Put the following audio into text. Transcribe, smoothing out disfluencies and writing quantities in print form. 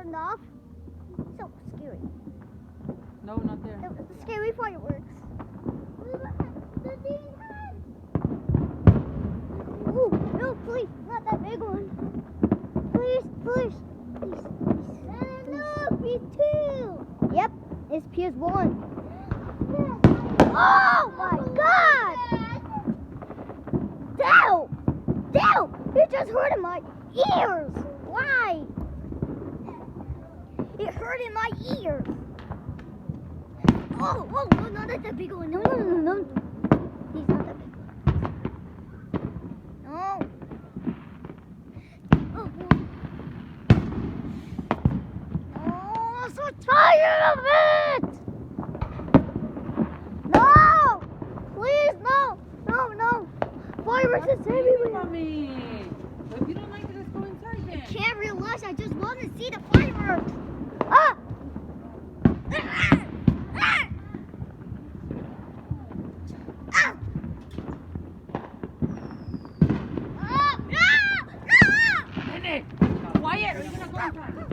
turned off. So scary. No, not there. The scary fireworks. Ooh, no, please, not that big one. Please, please, please, please. No, P2. Yep, it's PS1. Oh my God! Damn! It just hurt in my ears. Why? It hurt in my ears. Oh, no, not that big one. No. He's not that big one. No. Oh, I'm so tired of it. No, please, no. Fireworks is everywhere. Mommy. But if you don't like it, let's go inside then. Can't realize I just want to see the fireworks. Ah! Nene, quiet, or you're gonna go inside.